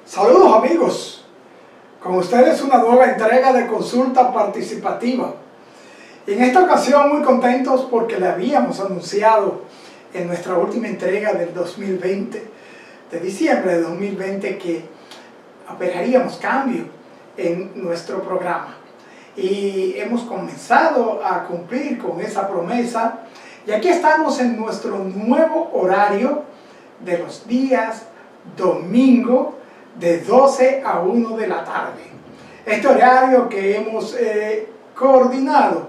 Saludos amigos, con ustedes una nueva entrega de consulta participativa. Y en esta ocasión muy contentos porque le habíamos anunciado en nuestra última entrega del 2020, de diciembre de 2020, que operaríamos cambio en nuestro programa. Y hemos comenzado a cumplir con esa promesa y aquí estamos en nuestro nuevo horario de los días domingo de 12 a 1 de la tarde. Este horario que hemos coordinado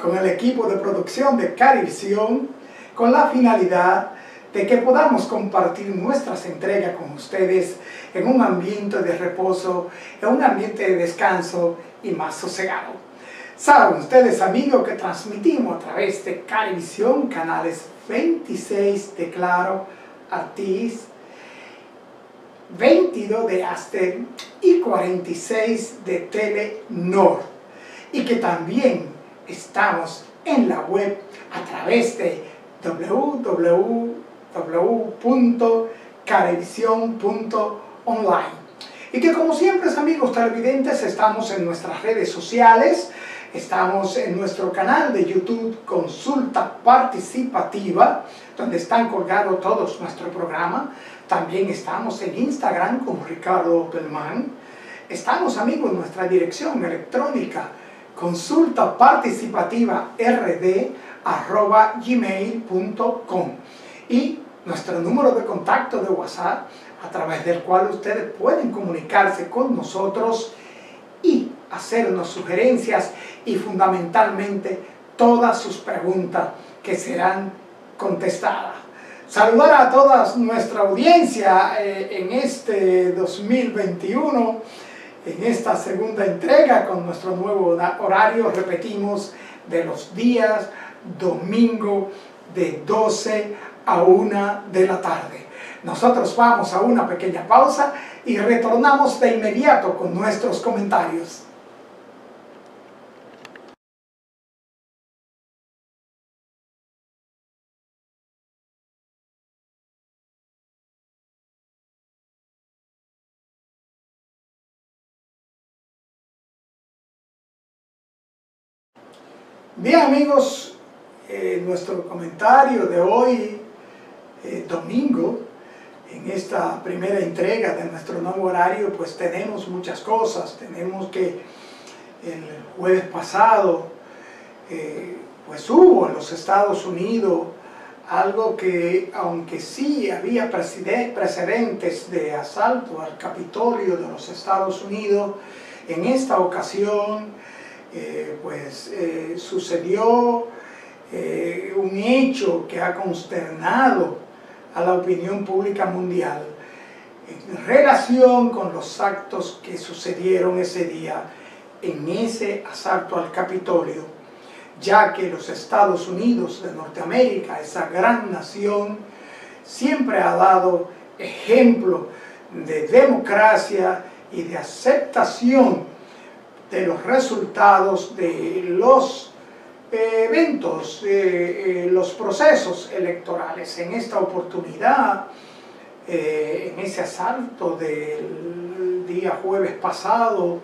con el equipo de producción de Carivisión con la finalidad de que podamos compartir nuestras entregas con ustedes en un ambiente de reposo, en un ambiente de descanso y más sosegado. Saben ustedes, amigos, que transmitimos a través de Carivisión, canales 26 de Claro, Altiz, 22 de Aster y 46 de Telenor, y que también estamos en la web a través de www.carevision.online, y que, como siempre, amigos televidentes, estamos en nuestras redes sociales. Estamos en nuestro canal de YouTube Consulta Participativa, donde están colgados todos nuestros programas. También estamos en Instagram con Ricardo Oppelman. Estamos, amigos, en nuestra dirección electrónica consultaparticipativa@gmail.com, y nuestro número de contacto de WhatsApp, a través del cual ustedes pueden comunicarse con nosotros y hacernos sugerencias y fundamentalmente todas sus preguntas que serán contestadas. Saludar a toda nuestra audiencia en este 2021, en esta segunda entrega con nuestro nuevo horario, repetimos, de los días domingo de 12 a 1 de la tarde. Nosotros vamos a una pequeña pausa y retornamos de inmediato con nuestros comentarios. Bien, amigos, nuestro comentario de hoy, domingo, en esta primera entrega de nuestro nuevo horario, pues tenemos muchas cosas. Tenemos que el jueves pasado, pues hubo en los Estados Unidos algo que, aunque sí había precedentes de asalto al Capitolio de los Estados Unidos, en esta ocasión sucedió un hecho que ha consternado a la opinión pública mundial en relación con los actos que sucedieron ese día en ese asalto al Capitolio, ya que los Estados Unidos de Norteamérica, esa gran nación, siempre ha dado ejemplo de democracia y de aceptación de los resultados de los eventos, los procesos electorales. En esta oportunidad, en ese asalto del día jueves pasado,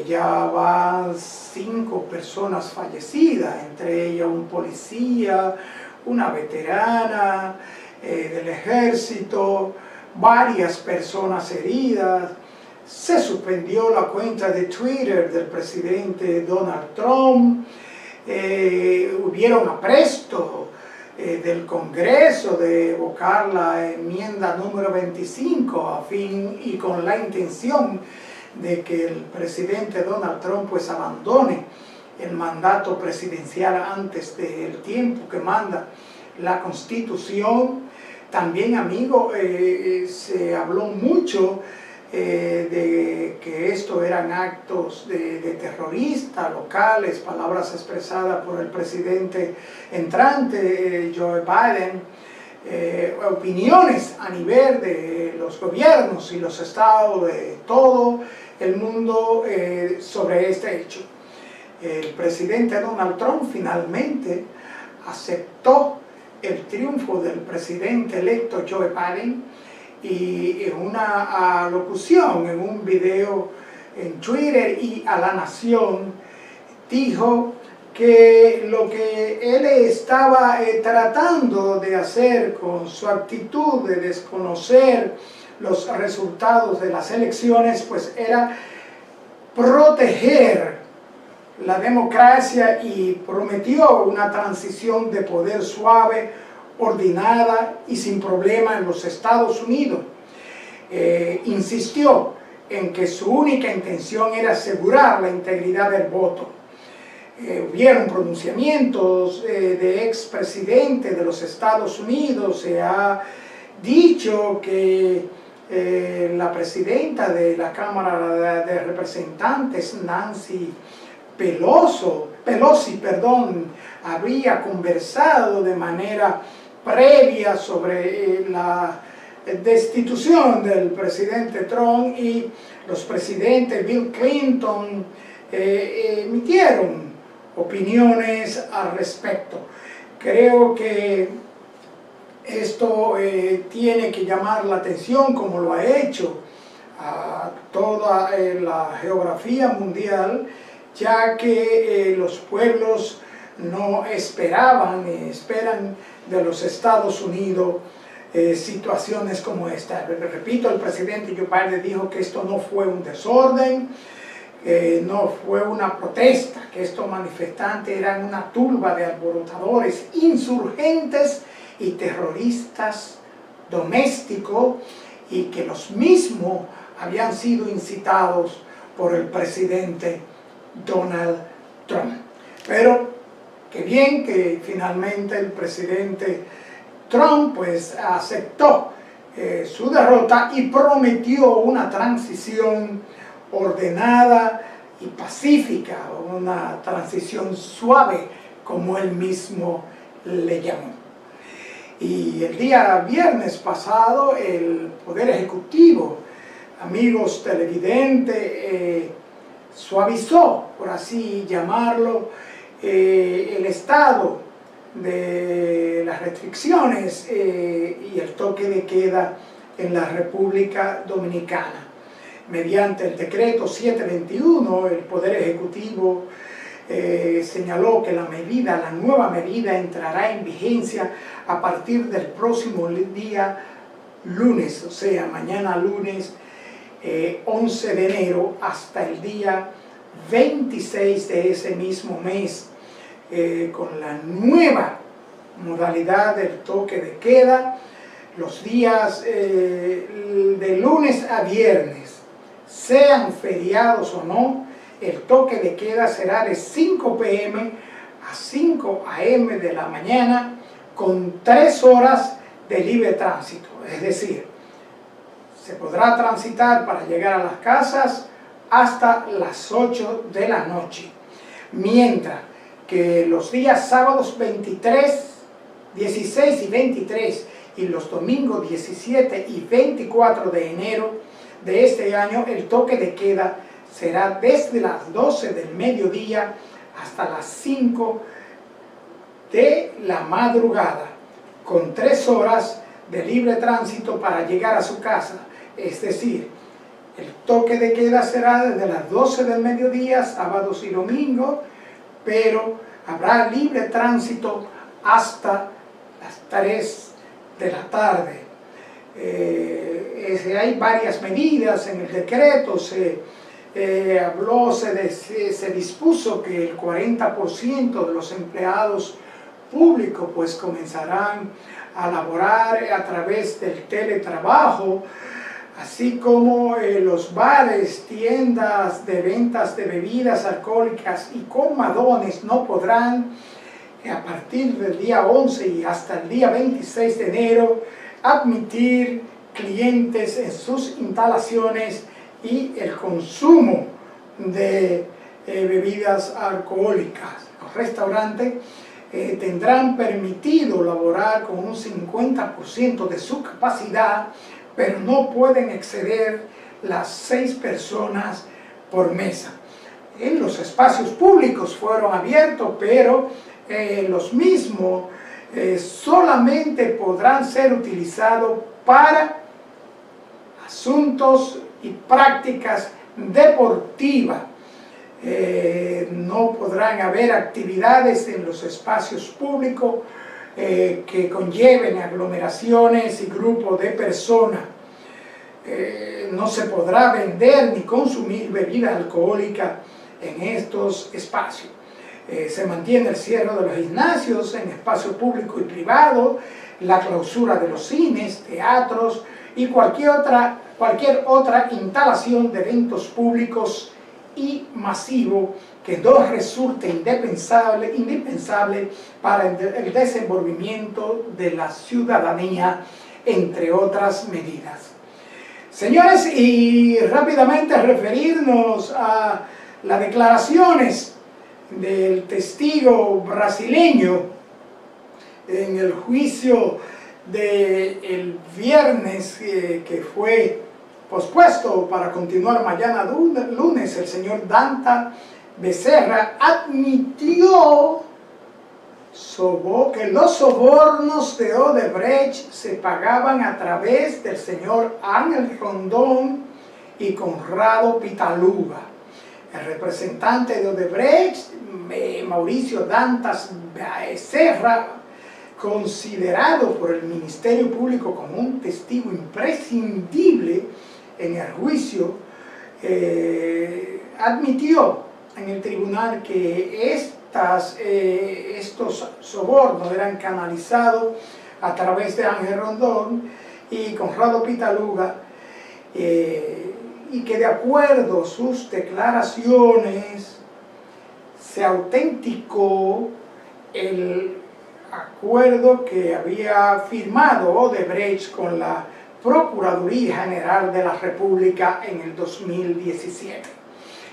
ya van 5 personas fallecidas, entre ellas un policía, una veterana del ejército, varias personas heridas. Se suspendió la cuenta de Twitter del presidente Donald Trump. Hubieron aprestos del Congreso de evocar la enmienda número 25 a fin y con la intención de que el presidente Donald Trump pues abandone el mandato presidencial antes del tiempo que manda la Constitución. También, amigo, se habló mucho de que esto eran actos de terroristas locales, palabras expresadas por el presidente entrante Joe Biden, opiniones a nivel de los gobiernos y los estados de todo el mundo sobre este hecho. El presidente Donald Trump finalmente aceptó el triunfo del presidente electo Joe Biden y en una alocución, en un video en Twitter y a La Nación, dijo que lo que él estaba tratando de hacer con su actitud de desconocer los resultados de las elecciones, pues era proteger la democracia, y prometió una transición de poder suave, ordenada y sin problema en los Estados Unidos. Insistió en que su única intención era asegurar la integridad del voto. Hubieron pronunciamientos de expresidentes de los Estados Unidos. Se ha dicho que la presidenta de la Cámara de Representantes, Nancy Pelosi, habría conversado de manera previa sobre la destitución del presidente Trump, y los presidentes Bill Clinton emitieron opiniones al respecto. Creo que esto tiene que llamar la atención, como lo ha hecho a toda la geografía mundial, ya que los pueblos no esperaban ni esperan de los Estados Unidos situaciones como esta. Repito, el presidente Joe Biden dijo que esto no fue un desorden, no fue una protesta, que estos manifestantes eran una turba de alborotadores, insurgentes y terroristas domésticos, y que los mismos habían sido incitados por el presidente Donald Trump. Pero qué bien que finalmente el presidente Trump pues aceptó su derrota y prometió una transición ordenada y pacífica, una transición suave, como él mismo le llamó. Y el día viernes pasado el Poder Ejecutivo, amigos televidentes, suavizó, por así llamarlo, el estado de las restricciones y el toque de queda en la República Dominicana. Mediante el decreto 721, el Poder Ejecutivo señaló que la nueva medida entrará en vigencia a partir del próximo día lunes, o sea, mañana lunes 11 de enero, hasta el día 26 de ese mismo mes, con la nueva modalidad del toque de queda. Los días de lunes a viernes, sean feriados o no, el toque de queda será de 5 p.m. a 5 a.m. de la mañana, con 3 horas de libre tránsito. Es decir, se podrá transitar para llegar a las casas hasta las 8 de la noche. Mientras que los días sábados 23, 16 y 23 y los domingos 17 y 24 de enero de este año, el toque de queda será desde las 12 del mediodía hasta las 5 de la madrugada, con 3 horas de libre tránsito para llegar a su casa. Es decir, el toque de queda será desde las 12 del mediodía, sábados y domingos, pero habrá libre tránsito hasta las 3 de la tarde. Hay varias medidas en el decreto. Se dispuso que el 40% de los empleados públicos pues comenzarán a laborar a través del teletrabajo, así como los bares, tiendas de ventas de bebidas alcohólicas y colmadones no podrán, a partir del día 11 y hasta el día 26 de enero, admitir clientes en sus instalaciones y el consumo de bebidas alcohólicas. Los restaurantes tendrán permitido laborar con un 50% de su capacidad, pero no pueden exceder las 6 personas por mesa. En los espacios públicos fueron abiertos, pero los mismos solamente podrán ser utilizados para asuntos y prácticas deportivas. No podrán haber actividades en los espacios públicos que conlleven aglomeraciones y grupos de personas. No se podrá vender ni consumir bebida alcohólica en estos espacios. Se mantiene el cierre de los gimnasios en espacios públicos y privados, la clausura de los cines, teatros y cualquier otra instalación de eventos públicos y masivos que no resulte indispensable para el desenvolvimiento de la ciudadanía, entre otras medidas. Señores, y rápidamente referirnos a las declaraciones del testigo brasileño en el juicio del viernes que fue pospuesto para continuar mañana lunes. El señor Dantas Bezerra admitió que los sobornos de Odebrecht se pagaban a través del señor Ángel Rondón y Conrado Pitaluga. El representante de Odebrecht, Mauricio Dantas Bezerra, considerado por el Ministerio Público como un testigo imprescindible en el juicio, admitió en el tribunal que estos sobornos eran canalizados a través de Ángel Rondón y Conrado Pitaluga, y que de acuerdo a sus declaraciones se autenticó el acuerdo que había firmado Odebrecht con la Procuraduría General de la República en el 2017.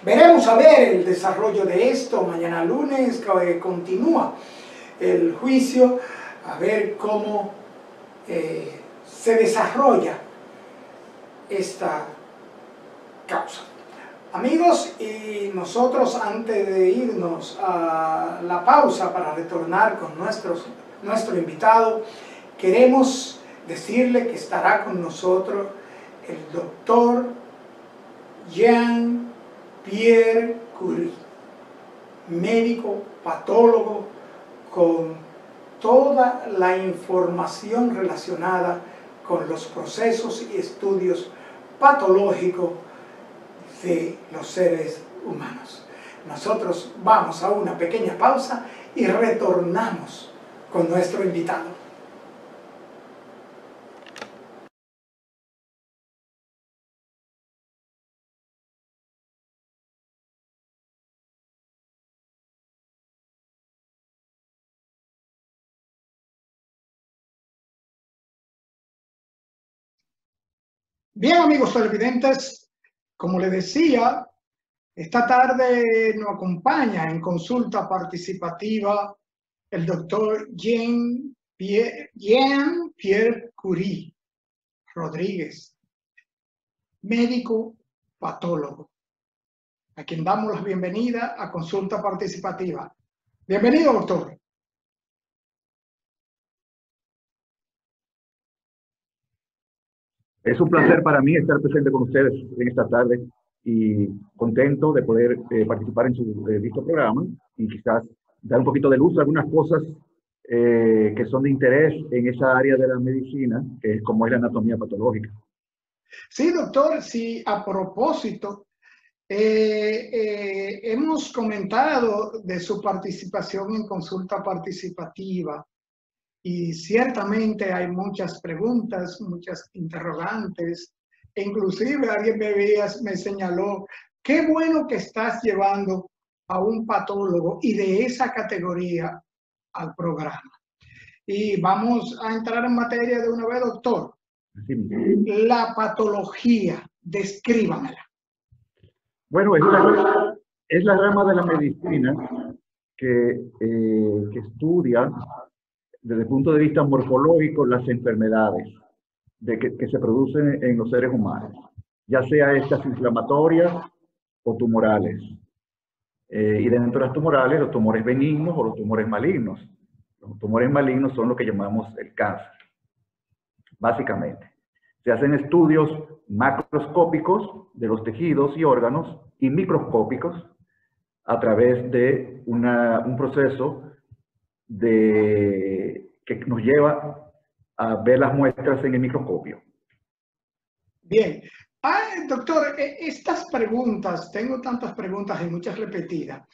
Veremos a ver el desarrollo de esto mañana lunes, que continúa el juicio, a ver cómo se desarrolla esta causa. Amigos, y nosotros antes de irnos a la pausa para retornar con nuestro invitado, queremos decirle que estará con nosotros el doctor Jean-Pierre Curie, médico patólogo con toda la información relacionada con los procesos y estudios patológicos de los seres humanos. Nosotros vamos a una pequeña pausa y retornamos con nuestro invitado. Bien, amigos televidentes, como les decía, esta tarde nos acompaña en consulta participativa el doctor Jean-Pierre Curie Rodríguez, médico patólogo, a quien damos la bienvenida a consulta participativa. Bienvenido, doctor. Es un placer para mí estar presente con ustedes en esta tarde y contento de poder participar en su visto programa y quizás dar un poquito de luz a algunas cosas que son de interés en esa área de la medicina, que es como es la anatomía patológica. Sí, doctor, sí, a propósito, hemos comentado de su participación en consulta participativa y ciertamente hay muchas preguntas, muchas interrogantes, e inclusive alguien me señaló, qué bueno que estás llevando a un patólogo y de esa categoría al programa. Y vamos a entrar en materia de una vez, doctor. Sí. La patología, descríbamela. Bueno, es la rama de la medicina que estudia desde el punto de vista morfológico las enfermedades que se producen en los seres humanos, ya sea estas inflamatorias o tumorales. Y dentro de las tumorales, los tumores benignos o los tumores malignos. Los tumores malignos son lo que llamamos el cáncer, básicamente. Se hacen estudios macroscópicos de los tejidos y órganos y microscópicos a través de un proceso que nos lleva a ver las muestras en el microscopio. Bien. Doctor, estas preguntas, tengo tantas preguntas y muchas repetidas.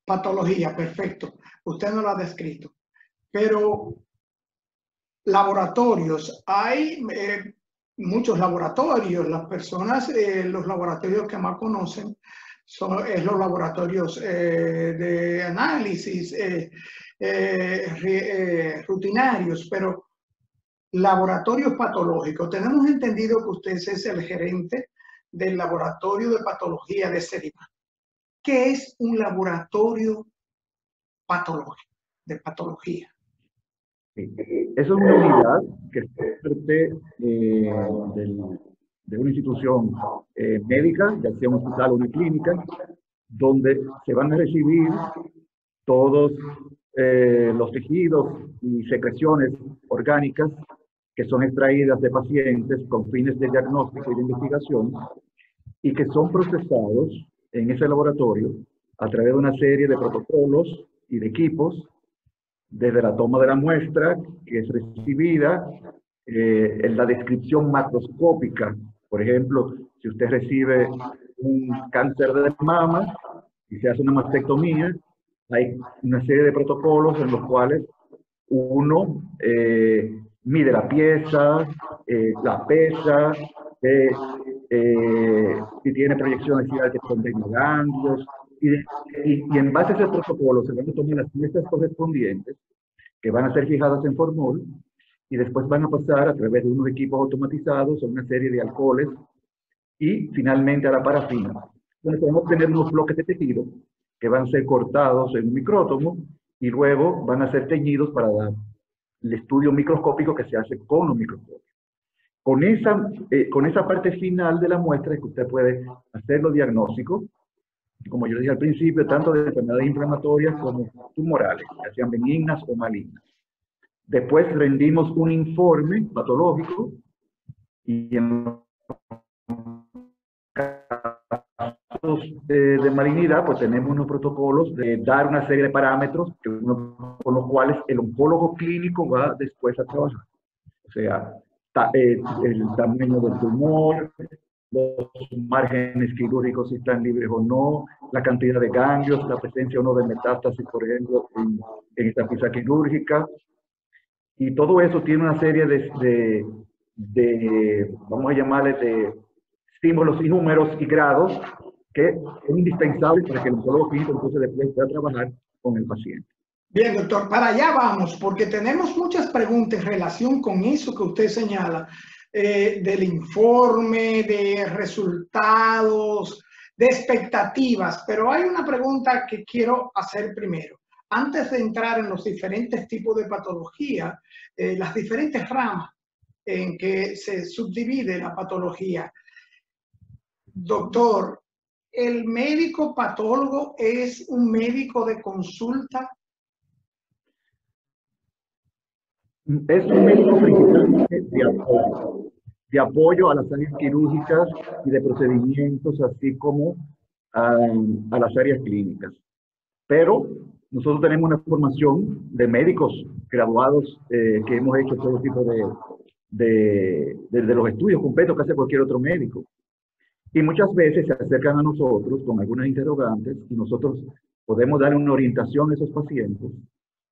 Patología, perfecto. Usted no lo ha descrito. Pero laboratorios, hay muchos laboratorios. Las personas, los laboratorios que más conocen son los laboratorios de análisis rutinarios, pero laboratorios patológicos. Tenemos entendido que usted es el gerente del laboratorio de patología de Sedima. ¿Qué es un laboratorio patológico, de patología? Sí. Eso es una unidad que es parte de una institución médica, ya sea un hospital o una clínica, donde se van a recibir todos los tejidos y secreciones orgánicas que son extraídas de pacientes con fines de diagnóstico y de investigación y que son procesados en ese laboratorio a través de una serie de protocolos y de equipos, desde la toma de la muestra, que es recibida, en la descripción macroscópica. Por ejemplo, si usted recibe un cáncer de mama y se hace una mastectomía, hay una serie de protocolos en los cuales uno mide la pieza, la pesa, si tiene proyecciones que contengan ganglios, y en base a ese protocolo se van a tomar las muestras correspondientes que van a ser fijadas en formol y después van a pasar a través de unos equipos automatizados a una serie de alcoholes y finalmente a la parafina. Entonces vamos a tener unos bloques de tejido que van a ser cortados en un micrótomo y luego van a ser teñidos para dar el estudio microscópico que se hace con los microscopios. Con esa parte final de la muestra es que usted puede hacer los diagnósticos, como yo dije al principio, tanto de enfermedades inflamatorias como tumorales, ya sean benignas o malignas. Después rendimos un informe patológico y en casos de malignidad, pues tenemos unos protocolos de dar una serie de parámetros con los cuales el oncólogo clínico va después a trabajar. O sea, el tamaño del tumor, los márgenes quirúrgicos si están libres o no, la cantidad de ganglios, la presencia o no de metástasis, por ejemplo, en esta pieza quirúrgica. Y todo eso tiene una serie vamos a llamarle, de símbolos y números y grados que es indispensable para que el oncólogo clínico entonces después pueda trabajar con el paciente. Bien, doctor, para allá vamos, porque tenemos muchas preguntas en relación con eso que usted señala, del informe, de resultados, de expectativas, pero hay una pregunta que quiero hacer primero. Antes de entrar en los diferentes tipos de patología, las diferentes ramas en que se subdivide la patología. Doctor, ¿el médico patólogo es un médico de consulta? Es un médico principalmente de apoyo a las áreas quirúrgicas y de procedimientos, así como a las áreas clínicas. Pero nosotros tenemos una formación de médicos graduados que hemos hecho todo tipo de los estudios completos que hace cualquier otro médico. Y muchas veces se acercan a nosotros con algunas interrogantes y nosotros podemos dar una orientación a esos pacientes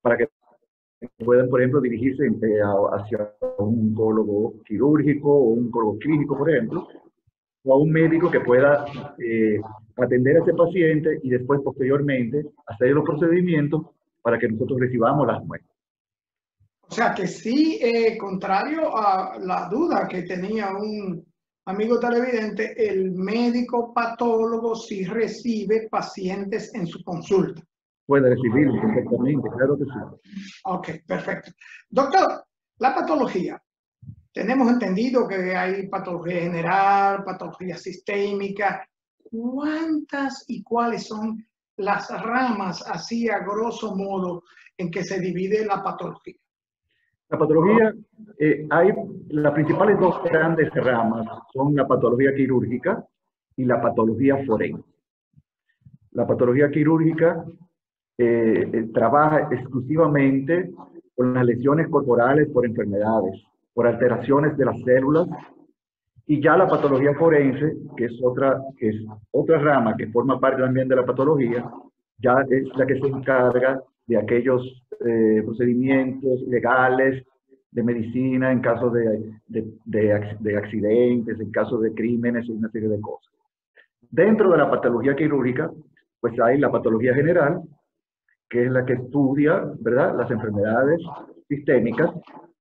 para que puedan, por ejemplo, dirigirse hacia un oncólogo quirúrgico o un oncólogo clínico, por ejemplo, o a un médico que pueda atender a ese paciente y después, posteriormente, hacer los procedimientos para que nosotros recibamos las muestras. O sea que sí, contrario a la duda que tenía un amigo televidente, el médico patólogo sí recibe pacientes en su consulta. Puede recibirlo perfectamente, claro que sí. Ok, perfecto. Doctor, la patología. Tenemos entendido que hay patología general, patología sistémica. ¿Cuántas y cuáles son las ramas, así a grosso modo, en que se divide la patología? La patología, hay las principales dos grandes ramas, son la patología quirúrgica y la patología forense. La patología quirúrgica trabaja exclusivamente con las lesiones corporales por enfermedades, por alteraciones de las células, y ya la patología forense, que es otra rama que forma parte también de la patología, ya es la que se encarga de aquellos procedimientos legales de medicina en caso de accidentes, en caso de crímenes y una serie de cosas. Dentro de la patología quirúrgica, pues hay la patología general, que es la que estudia, ¿verdad?, las enfermedades sistémicas,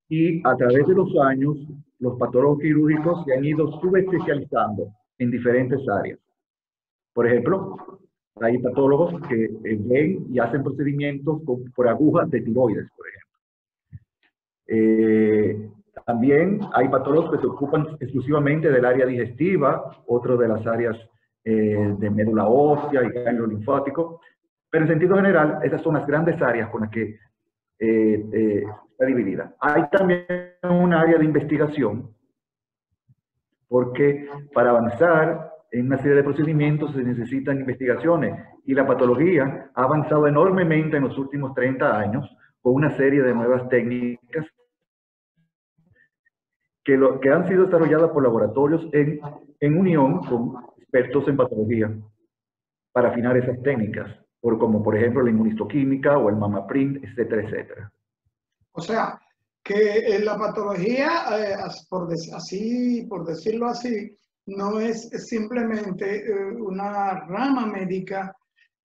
y a través de los años, los patólogos quirúrgicos se han ido subespecializando en diferentes áreas. Por ejemplo, hay patólogos que ven y hacen procedimientos por agujas de tiroides, por ejemplo. También hay patólogos que se ocupan exclusivamente del área digestiva, otro de las áreas de médula ósea y ganglio linfático. Pero en sentido general, esas son las grandes áreas con las que está dividida. Hay también un área de investigación, porque para avanzar en una serie de procedimientos se necesitan investigaciones, y la patología ha avanzado enormemente en los últimos 30 años con una serie de nuevas técnicas que han sido desarrolladas por laboratorios en unión con expertos en patología para afinar esas técnicas, como por ejemplo la inmunistoquímica o el MAMAPRINT, etcétera, etcétera. O sea, que la patología, por decirlo así, no es simplemente una rama médica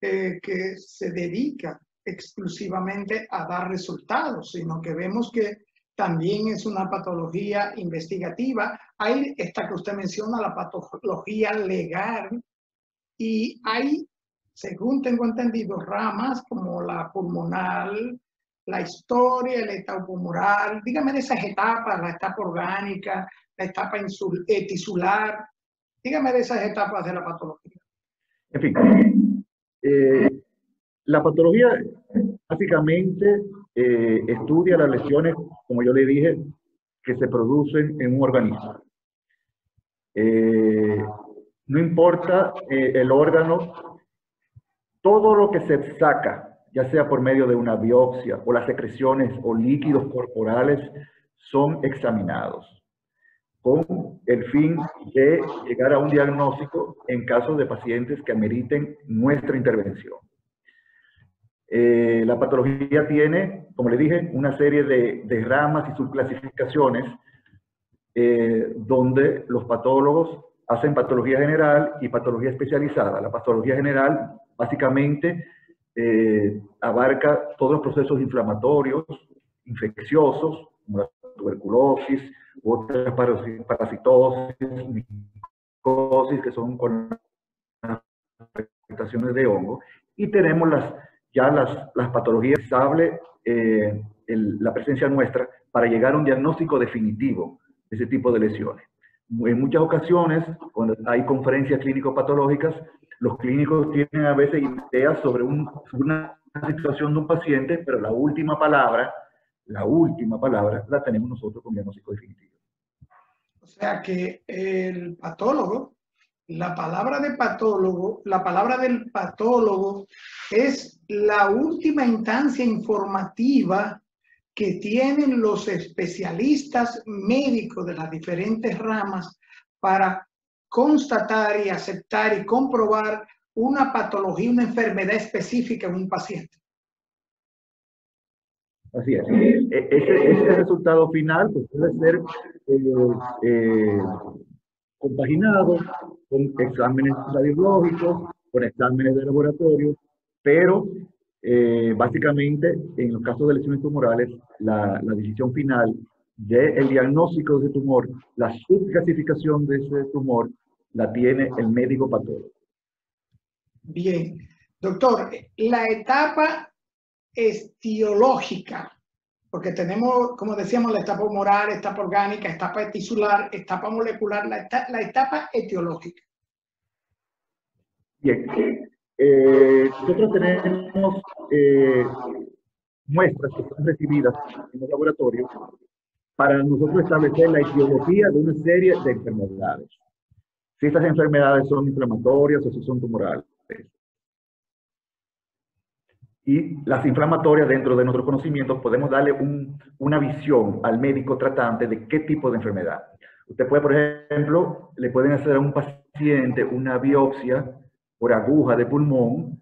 que se dedica exclusivamente a dar resultados, sino que vemos que también es una patología investigativa. Hay esta que usted menciona, la patología legal, y hay, según tengo entendido, ramas como la pulmonar, la historia, la etapa pulmonar. Dígame de esas etapas, la etapa orgánica, la etapa tisular. Dígame de esas etapas de la patología. En fin, la patología básicamente estudia las lesiones, como yo le dije, que se producen en un organismo. No importa el órgano, todo lo que se saca, ya sea por medio de una biopsia o las secreciones o líquidos corporales, son examinados con el fin de llegar a un diagnóstico en caso de pacientes que ameriten nuestra intervención. La patología tiene, como le dije, una serie de ramas y subclasificaciones donde los patólogos hacen patología general y patología especializada. La patología general básicamente abarca todos los procesos inflamatorios, infecciosos, como la tuberculosis, otras parasitosis, micosis, que son con afectaciones de hongo, y tenemos las patologías sables, la presencia nuestra para llegar a un diagnóstico definitivo de ese tipo de lesiones. En muchas ocasiones, cuando hay conferencias clínico-patológicas, los clínicos tienen a veces ideas sobre una situación de un paciente, pero la última palabra la tenemos nosotros con diagnóstico definitivo. O sea que el patólogo, la palabra del patólogo es la última instancia informativa que tienen los especialistas médicos de las diferentes ramas para constatar y aceptar y comprobar una patología, una enfermedad específica en un paciente. Así es. Ese resultado final pues, puede ser compaginado con exámenes radiológicos, con exámenes de laboratorio, pero básicamente en los casos de lesiones tumorales, la decisión final del diagnóstico de ese tumor, la subclasificación de ese tumor, la tiene el médico patólogo. Bien. Doctor, la etapa etiológica, porque tenemos, como decíamos, la etapa humoral, etapa orgánica, etapa tisular, etapa molecular, la etapa etiológica. Bien, nosotros tenemos muestras que son recibidas en los laboratorios para nosotros establecer la etiología de una serie de enfermedades. Si estas enfermedades son inflamatorias o si son tumorales. Y las inflamatorias, dentro de nuestros conocimientos, podemos darle una visión al médico tratante de qué tipo de enfermedad. Usted puede, por ejemplo, le pueden hacer a un paciente una biopsia por aguja de pulmón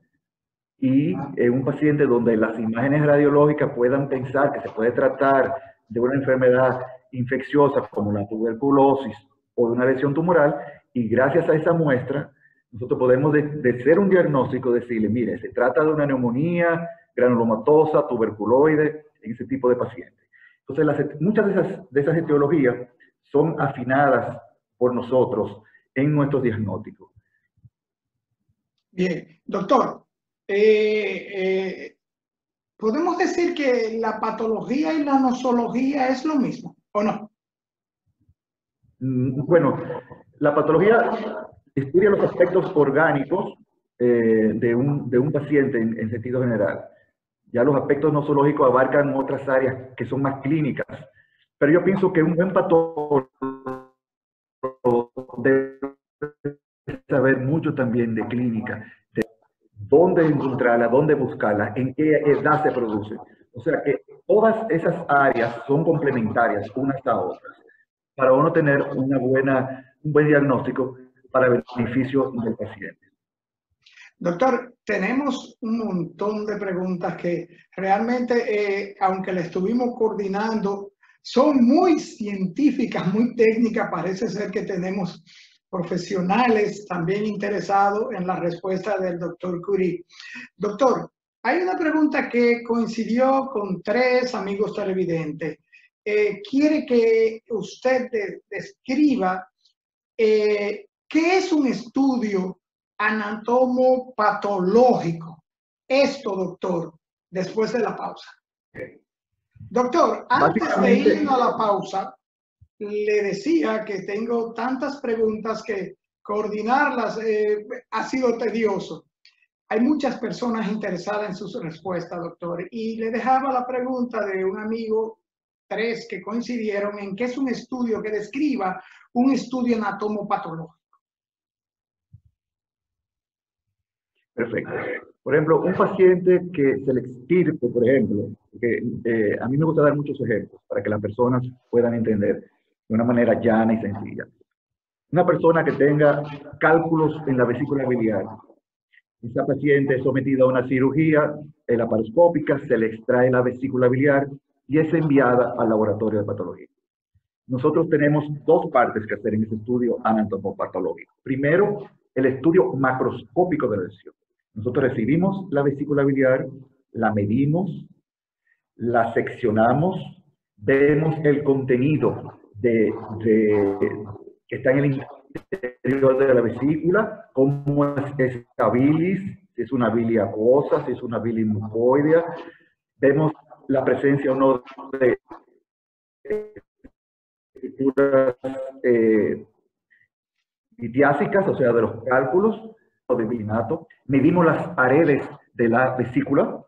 y un paciente donde las imágenes radiológicas puedan pensar que se puede tratar de una enfermedad infecciosa como la tuberculosis o de una lesión tumoral, y gracias a esa muestra nosotros podemos de ser un diagnóstico decirle, mire, se trata de una neumonía granulomatosa, tuberculoide, en ese tipo de pacientes. Entonces, muchas de esas etiologías son afinadas por nosotros en nuestros diagnósticos. Bien, doctor, ¿podemos decir que la patología y la nosología es lo mismo, o no? Bueno, la patología estudia los aspectos orgánicos de un paciente en sentido general. Ya los aspectos nosológicos abarcan otras áreas que son más clínicas. Pero yo pienso que un buen patólogo debe saber mucho también de clínica, de dónde encontrarla, dónde buscarla, en qué edad se produce. O sea que todas esas áreas son complementarias unas a otras para uno tener un buen diagnóstico para beneficio del paciente. Doctor, tenemos un montón de preguntas que realmente, aunque la estuvimos coordinando, son muy científicas, muy técnicas. Parece ser que tenemos profesionales también interesados en la respuesta del doctor Curie. Doctor, hay una pregunta que coincidió con 3 amigos televidentes. Quiere que usted describa qué es un estudio anatomopatológico. Esto, doctor, después de la pausa. Doctor, antes de irnos a la pausa, le decía que tengo tantas preguntas que coordinarlas ha sido tedioso. Hay muchas personas interesadas en sus respuestas, doctor, y le dejaba la pregunta de un amigo, 3 que coincidieron en que es un estudio que describa un estudio anatomopatológico. Perfecto. Por ejemplo, un paciente que se le extirpe, por ejemplo, que a mí me gusta dar muchos ejemplos para que las personas puedan entender de una manera llana y sencilla. Una persona que tenga cálculos en la vesícula biliar. Esta paciente es sometida a una cirugía laparoscópica, se le extrae la vesícula biliar y es enviada al laboratorio de patología. Nosotros tenemos 2 partes que hacer en ese estudio anatomopatológico. Primero, el estudio macroscópico de la lesión. Nosotros recibimos la vesícula biliar, la medimos, la seccionamos, vemos el contenido que está en el interior de la vesícula, cómo es esa bilis, si es una bilis acuosa, si es una bilis mucoidea. Vemos la presencia o no de estructuras litiásicas, o sea, de los cálculos o de bilinato. Medimos las paredes de la vesícula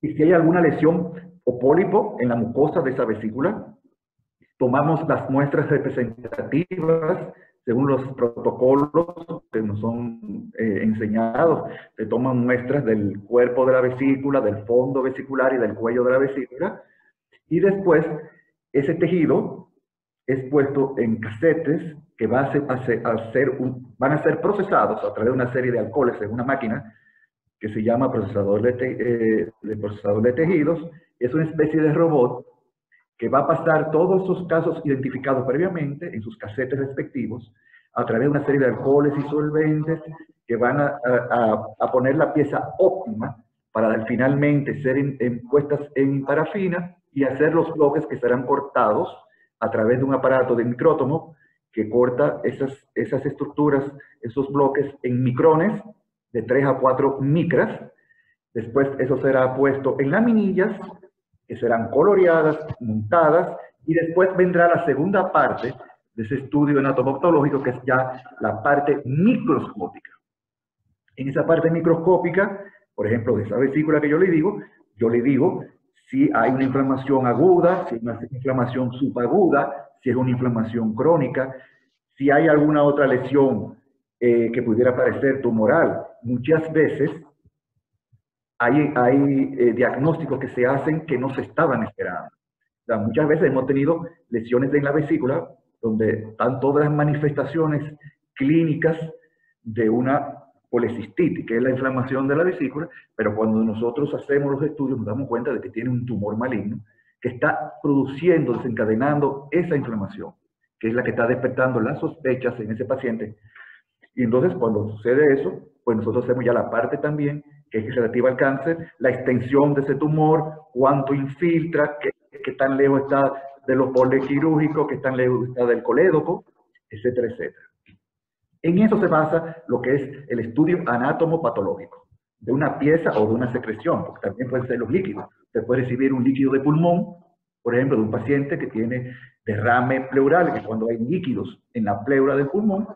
y si hay alguna lesión o pólipo en la mucosa de esa vesícula. Tomamos las muestras representativas según los protocolos que nos son enseñados. Se toman muestras del cuerpo de la vesícula, del fondo vesicular y del cuello de la vesícula. Y después, ese tejido es puesto en casetes que van a ser procesados a través de una serie de alcoholes en una máquina que se llama procesador de tejidos. Es una especie de robot que va a pasar todos esos casos identificados previamente en sus casetes respectivos a través de una serie de alcoholes y solventes que van a poner la pieza óptima para finalmente ser puestas en parafina y hacer los bloques que serán cortados a través de un aparato de micrótomo que corta esas estructuras, esos bloques en micrones de 3 a 4 micras. Después eso será puesto en laminillas que serán coloreadas, montadas, y después vendrá la segunda parte de ese estudio anatomopatológico, que es ya la parte microscópica. En esa parte microscópica, por ejemplo, de esa vesícula que yo le digo, si hay una inflamación aguda, si es una inflamación subaguda, si es una inflamación crónica, si hay alguna otra lesión que pudiera parecer tumoral. Muchas veces hay diagnósticos que se hacen que no se estaban esperando. O sea, muchas veces hemos tenido lesiones en la vesícula donde están todas las manifestaciones clínicas de una policistitis, que es la inflamación de la vesícula, pero cuando nosotros hacemos los estudios nos damos cuenta de que tiene un tumor maligno que está produciendo, desencadenando esa inflamación, que es la que está despertando las sospechas en ese paciente. Y entonces cuando sucede eso, pues nosotros hacemos ya la parte también que es relativa al cáncer, la extensión de ese tumor, cuánto infiltra, qué tan lejos está de los bordes quirúrgicos, qué tan lejos está del colédoco, etcétera, etcétera. En eso se basa lo que es el estudio anatomopatológico de una pieza o de una secreción, porque también pueden ser los líquidos. Usted puede recibir un líquido de pulmón, por ejemplo, de un paciente que tiene derrame pleural, que cuando hay líquidos en la pleura del pulmón,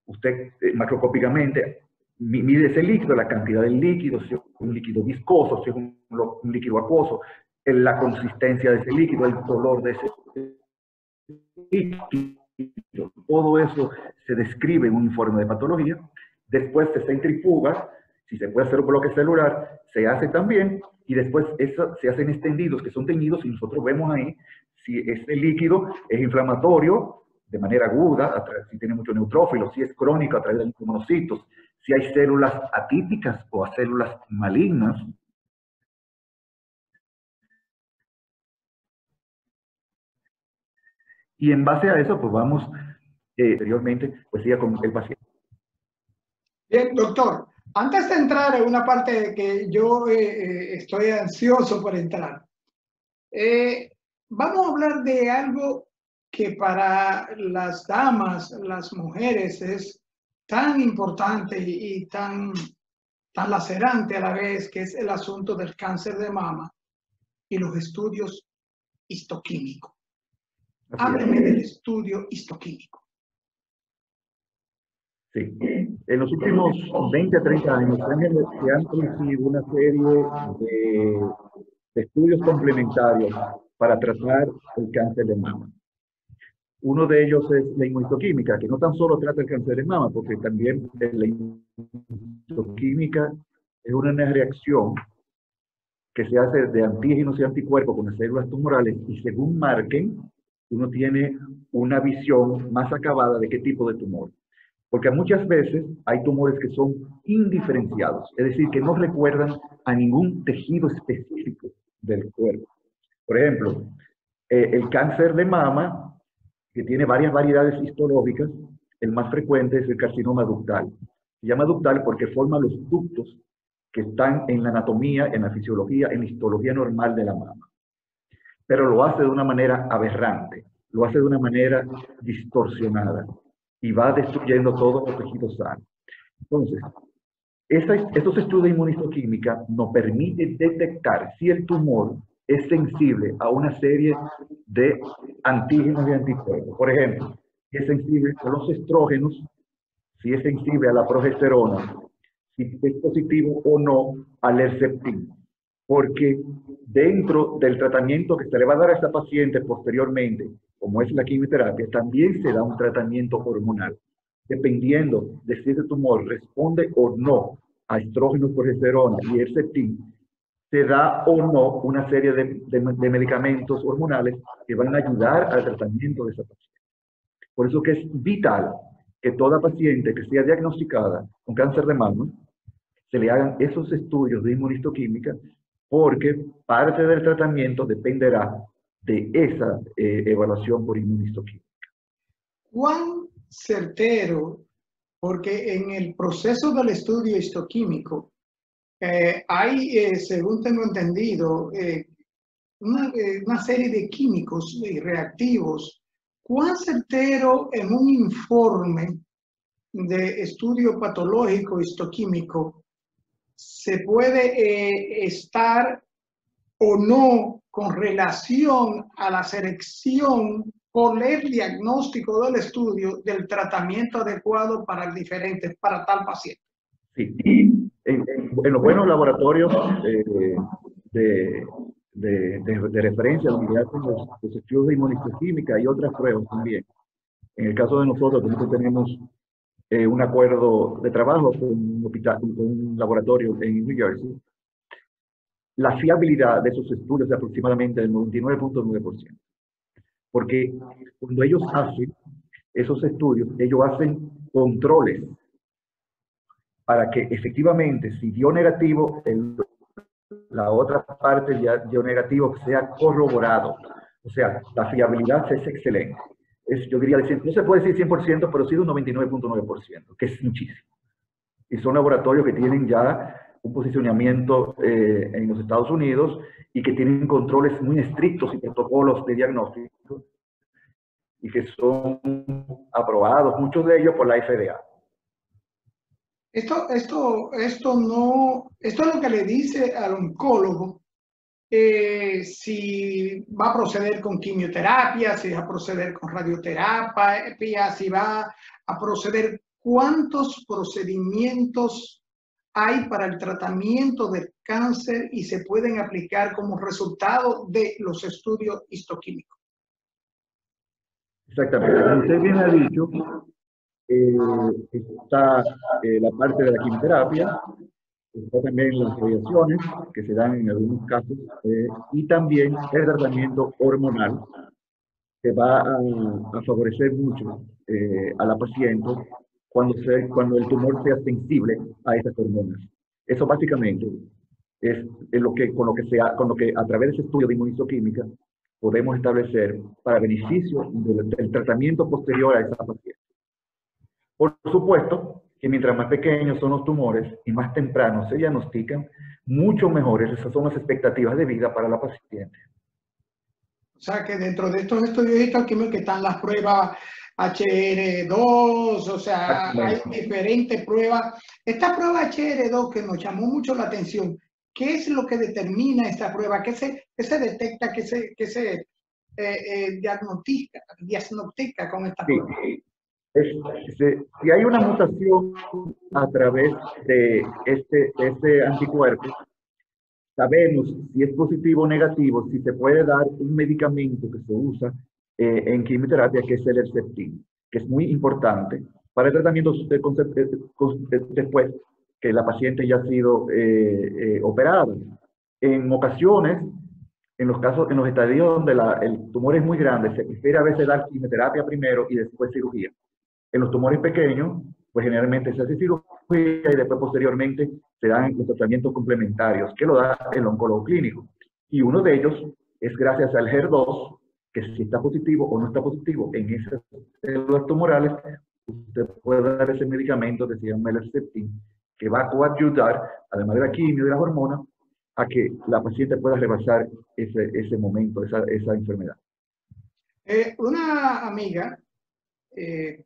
usted macroscópicamente mide ese líquido, la cantidad del líquido, si es un líquido viscoso, si es un líquido acuoso, la consistencia de ese líquido, el color de ese líquido. Todo eso se describe en un informe de patología. Después se centrifuga, si se puede hacer un bloque celular, se hace también, y después eso, se hacen extendidos, que son teñidos, y nosotros vemos ahí si ese líquido es inflamatorio, de manera aguda, si tiene muchos neutrófilos, si es crónico a través de los monocitos, si hay células atípicas o células malignas. Y en base a eso, pues vamos anteriormente, pues siga con el paciente. Bien, doctor, antes de entrar en una parte que yo estoy ansioso por entrar, vamos a hablar de algo que para las damas, las mujeres, es tan importante y tan lacerante a la vez, que es el asunto del cáncer de mama y los estudios histoquímicos. Hábleme del estudio histoquímico. Sí. En los últimos 20 a 30 años se han producido una serie de estudios complementarios para tratar el cáncer de mama. Uno de ellos es la inmunohistoquímica, que no tan solo trata el cáncer de mama, porque también la inmunohistoquímica es una reacción que se hace de antígenos y anticuerpos con las células tumorales, y según marquen, uno tiene una visión más acabada de qué tipo de tumor. Porque muchas veces hay tumores que son indiferenciados, es decir, que no recuerdan a ningún tejido específico del cuerpo. Por ejemplo, el cáncer de mama, que tiene varias variedades histológicas, el más frecuente es el carcinoma ductal. Se llama ductal porque forma los ductos que están en la anatomía, en la fisiología, en la histología normal de la mama. Pero lo hace de una manera aberrante, lo hace de una manera distorsionada y va destruyendo todos los tejidos sanos. Entonces, estos estudios de inmunohistoquímica nos permiten detectar si el tumor es sensible a una serie de antígenos y anticuerpos. Por ejemplo, si es sensible a los estrógenos, si es sensible a la progesterona, si es positivo o no al Herceptin. Porque dentro del tratamiento que se le va a dar a esta paciente posteriormente, como es la quimioterapia, también se da un tratamiento hormonal, dependiendo de si ese tumor responde o no a estrógenos, progesterona y Herceptin, se da o no una serie de medicamentos hormonales que van a ayudar al tratamiento de esa paciente. Por eso que es vital que toda paciente que sea diagnosticada con cáncer de mama se le hagan esos estudios de inmunohistoquímica, porque parte del tratamiento dependerá de esa evaluación por inmunohistoquímica. ¿Cuán certero? Porque en el proceso del estudio histoquímico hay, según tengo entendido, una serie de químicos y reactivos. ¿Cuán certero en un informe de estudio patológico histoquímico se puede estar o no con relación a la selección por el diagnóstico del estudio del tratamiento adecuado para tal paciente? Sí, en los buenos laboratorios de referencia donde hacen los estudios de inmunohistoquímica y otras pruebas también. En el caso de nosotros tenemos un acuerdo de trabajo con un laboratorio en New Jersey. La fiabilidad de esos estudios es aproximadamente del 99.9%. Porque cuando ellos hacen esos estudios, ellos hacen controles para que efectivamente, si dio negativo, la otra parte dio negativo, sea corroborado. O sea, la fiabilidad es excelente. Yo diría, no se puede decir 100%, pero sí de un 99.9%, que es muchísimo. Y son laboratorios que tienen ya un posicionamiento en los Estados Unidos y que tienen controles muy estrictos y protocolos de diagnóstico y que son aprobados, muchos de ellos por la FDA. Esto es lo que le dice al oncólogo si va a proceder con quimioterapia, si va a proceder con radioterapia, si va a proceder, cuántos procedimientos hay para el tratamiento del cáncer y se pueden aplicar como resultado de los estudios histoquímicos. Exactamente, como usted bien ha dicho, está la parte de la quimioterapia, está también las radiaciones que se dan en algunos casos y también el tratamiento hormonal que va a favorecer mucho a la paciente cuando el tumor sea sensible a esas hormonas. Eso básicamente es con lo que a través de ese estudio de inmunohistoquímica podemos establecer para beneficio del tratamiento posterior a esa paciente. Por supuesto que mientras más pequeños son los tumores y más temprano se diagnostican, mucho mejores esas son las expectativas de vida para la paciente. O sea que dentro de estos estudios histoquímicos están las pruebas HR2, o sea, hay diferentes pruebas. Esta prueba HR2 que nos llamó mucho la atención, ¿qué es lo que determina esta prueba? ¿Qué se detecta, qué se diagnostica con esta prueba? Si hay una mutación a través de este anticuerpo, sabemos si es positivo o negativo, si se puede dar un medicamento que se usa en quimioterapia, que es el Herceptin, que es muy importante para el tratamiento después que la paciente ya ha sido operada. En ocasiones, en los estadios donde el tumor es muy grande, se prefiere a veces dar quimioterapia primero y después cirugía. En los tumores pequeños, pues generalmente se hace cirugía y después posteriormente se dan los tratamientos complementarios que lo da el oncólogo clínico. Y uno de ellos es gracias al HER2, que si está positivo o no está positivo en esas células tumorales, usted puede dar ese medicamento que se llama el Herceptin, que va a coayudar, además de la quimio y de las hormonas, a que la paciente pueda rebasar ese momento, esa enfermedad. Una amiga,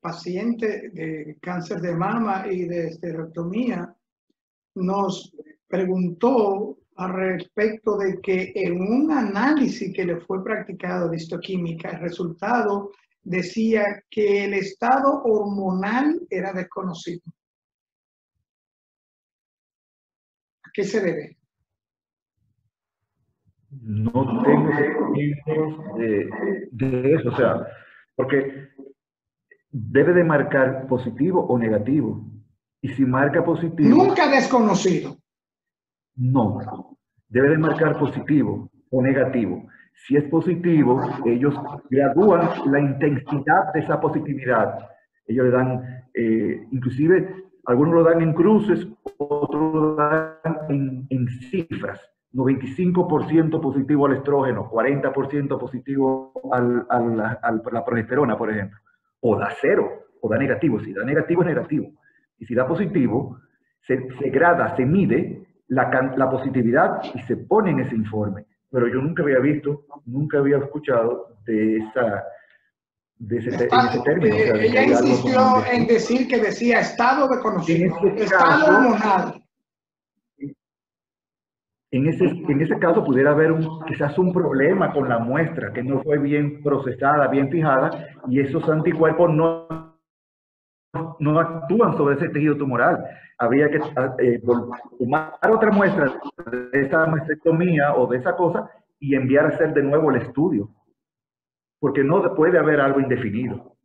paciente de cáncer de mama y de esterectomía, nos preguntó al respecto de que en un análisis que le fue practicado de histoquímica, el resultado decía que el estado hormonal era desconocido. ¿A qué se debe? No tengo ejemplos de eso, o sea, porque debe de marcar positivo o negativo. Y si marca positivo... Nunca desconocido. No, debe de marcar positivo o negativo. Si es positivo, ellos gradúan la intensidad de esa positividad. Ellos le dan, inclusive, algunos lo dan en cruces, otros lo dan en cifras. 95% positivo al estrógeno, 40% positivo a la progesterona, por ejemplo. O da 0, o da negativo. Si da negativo, es negativo. Y si da positivo, se grada, se mide la positividad y se pone en ese informe. Pero yo nunca había visto, nunca había escuchado de ese término. O sea, ella insistió en decir que decía estado de conocimiento, estado hormonal. En ese caso pudiera haber quizás un problema con la muestra que no fue bien procesada, bien fijada, y esos anticuerpos no actúan sobre ese tejido tumoral. Habría que tomar otra muestra de esa mastectomía o de esa cosa y enviar a hacer de nuevo el estudio, porque no puede haber algo indefinido.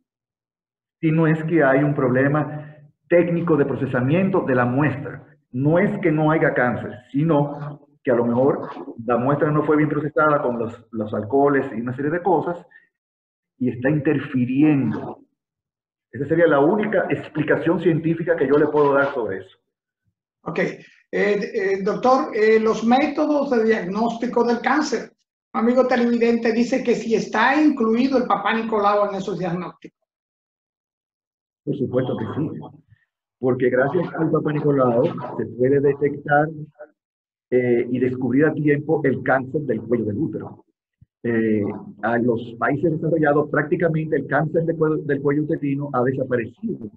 Si no es que hay un problema técnico de procesamiento de la muestra. No es que no haya cáncer, sino que a lo mejor la muestra no fue bien procesada con los alcoholes y una serie de cosas y está interfiriendo. Esa sería la única explicación científica que yo le puedo dar sobre eso. Ok. Doctor, los métodos de diagnóstico del cáncer. Un amigo televidente dice que si está incluido el Papá Nicolau en esos diagnósticos. Por supuesto que sí, porque gracias al Papá Nicolau se puede detectar y descubrir a tiempo el cáncer del cuello del útero. A los países desarrollados prácticamente el cáncer del cuello uterino ha desaparecido,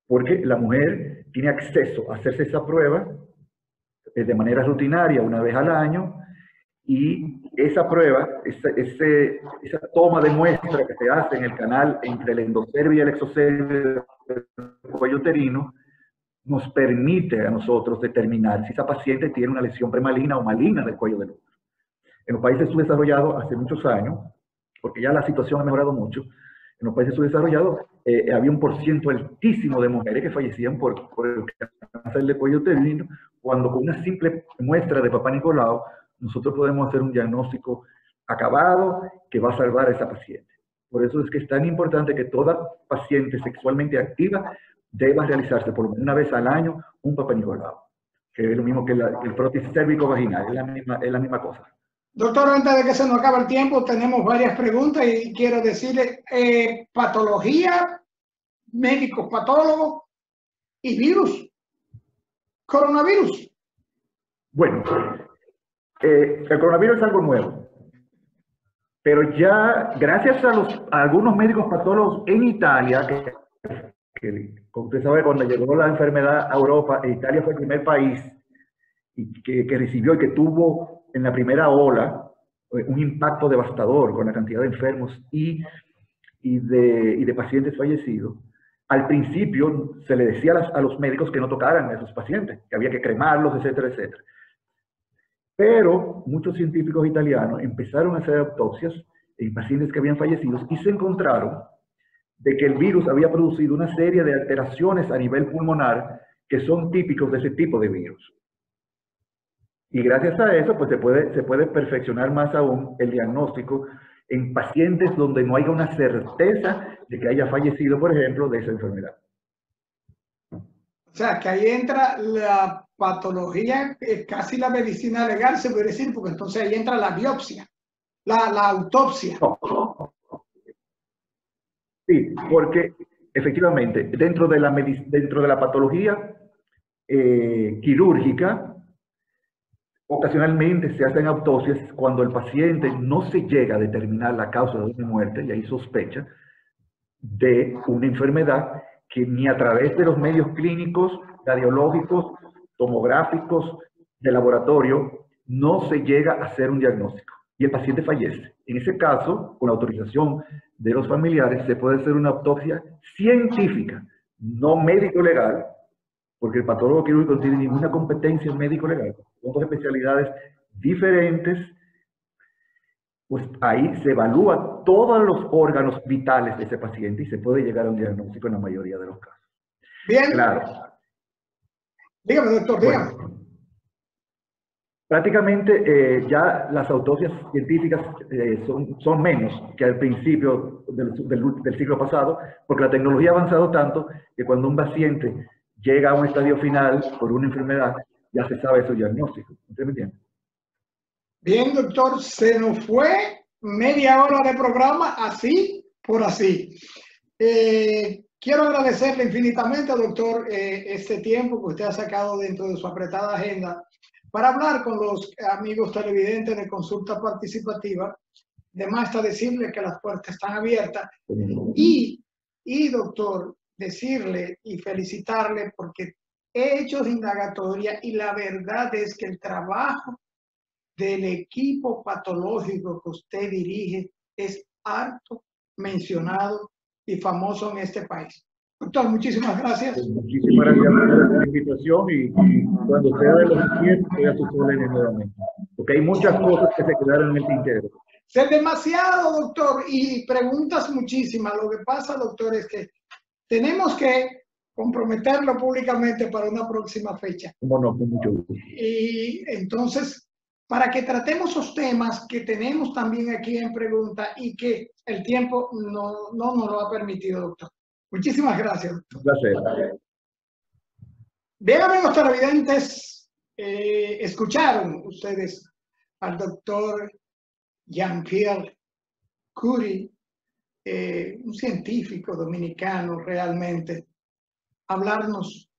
porque la mujer tiene acceso a hacerse esa prueba de manera rutinaria una vez al año, y esa prueba, esa toma de muestra que se hace en el canal entre el endocervio y el exocervio del cuello uterino, nos permite a nosotros determinar si esa paciente tiene una lesión premaligna o maligna del cuello del útero. En los países subdesarrollados, hace muchos años, porque ya la situación ha mejorado mucho, en los países subdesarrollados había un porciento altísimo de mujeres que fallecían por el cáncer del cuello uterino, cuando con una simple muestra de Papá Nicolau nosotros podemos hacer un diagnóstico acabado que va a salvar a esa paciente. Por eso es que es tan importante que toda paciente sexualmente activa deba realizarse por una vez al año un Papá Nicolau, que es lo mismo que el prótesis cérvico-vaginal, es la misma cosa. Doctor, antes de que se nos acabe el tiempo, tenemos varias preguntas y quiero decirle, patología, médicos, patólogos y virus, coronavirus. Bueno, el coronavirus es algo nuevo, pero ya gracias a algunos médicos patólogos en Italia, que como usted sabe, cuando llegó la enfermedad a Europa, Italia fue el primer país que recibió y que tuvo en la primera ola un impacto devastador con la cantidad de enfermos y de pacientes fallecidos. Al principio se le decía a los médicos que no tocaran a esos pacientes, que había que cremarlos, etcétera, etcétera. Pero muchos científicos italianos empezaron a hacer autopsias en pacientes que habían fallecido y se encontraron de que el virus había producido una serie de alteraciones a nivel pulmonar que son típicos de ese tipo de virus. Y gracias a eso, pues se puede perfeccionar más aún el diagnóstico en pacientes donde no haya una certeza de que haya fallecido, por ejemplo, de esa enfermedad. O sea, que ahí entra la patología, casi la medicina legal, se puede decir, porque entonces ahí entra la biopsia, la autopsia. No. Sí, porque efectivamente, dentro de la patología quirúrgica, ocasionalmente se hacen autopsias cuando el paciente no se llega a determinar la causa de una muerte y hay sospecha de una enfermedad que ni a través de los medios clínicos, radiológicos, tomográficos, de laboratorio, no se llega a hacer un diagnóstico y el paciente fallece. En ese caso, con la autorización de los familiares, se puede hacer una autopsia científica, no médico-legal, porque el patólogo quirúrgico no tiene ninguna competencia médico-legal. Son dos especialidades diferentes. Pues ahí se evalúa todos los órganos vitales de ese paciente y se puede llegar a un diagnóstico en la mayoría de los casos. Bien. Claro. Dígame, doctor, dígame. Bueno, prácticamente ya las autopsias científicas son menos que al principio del siglo pasado, porque la tecnología ha avanzado tanto que cuando un paciente llega a un estadio final por una enfermedad, ya se sabe su diagnóstico. ¿Usted me entiende? Bien, doctor, se nos fue media hora de programa, así por así. Quiero agradecerle infinitamente, doctor, este tiempo que usted ha sacado dentro de su apretada agenda para hablar con los amigos televidentes de Consulta Participativa. Además, está decirle que las puertas están abiertas. Y doctor, decirle y felicitarle porque he hecho indagatoria y la verdad es que el trabajo del equipo patológico que usted dirige es harto mencionado y famoso en este país. Doctor, muchísimas gracias. Muchísimas gracias por la invitación y cuando sea de los 7, estoy a sus órdenes nuevamente. porque hay muchas cosas que se quedaron en el tintero. Es demasiado, doctor, y preguntas muchísimas. Lo que pasa, doctor, es que tenemos que comprometerlo públicamente para una próxima fecha. Bueno, con mucho gusto. Y entonces, para que tratemos esos temas que tenemos también aquí en pregunta y que el tiempo no nos lo ha permitido, doctor. Muchísimas gracias, doctor. Un placer. Bien, amigos televidentes, escucharon ustedes al doctor Jean-Pierre Curie, un científico dominicano realmente, hablarnos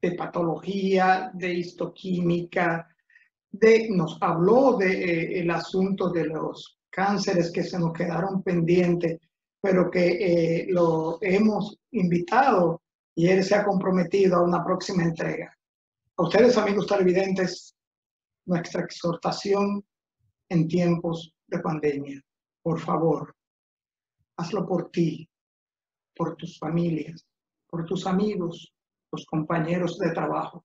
de patología, de histoquímica, nos habló de el asunto de los cánceres que se nos quedaron pendientes, pero que lo hemos invitado y él se ha comprometido a una próxima entrega. A ustedes, amigos televidentes, nuestra exhortación en tiempos de pandemia. Por favor, hazlo por ti, por tus familias, por tus amigos, tus compañeros de trabajo,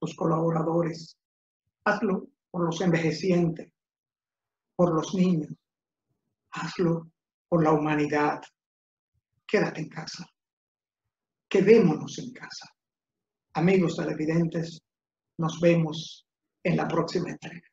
tus colaboradores. Hazlo por los envejecientes, por los niños. Hazlo por la humanidad. Quédate en casa. Quedémonos en casa. Amigos televidentes, nos vemos en la próxima entrega.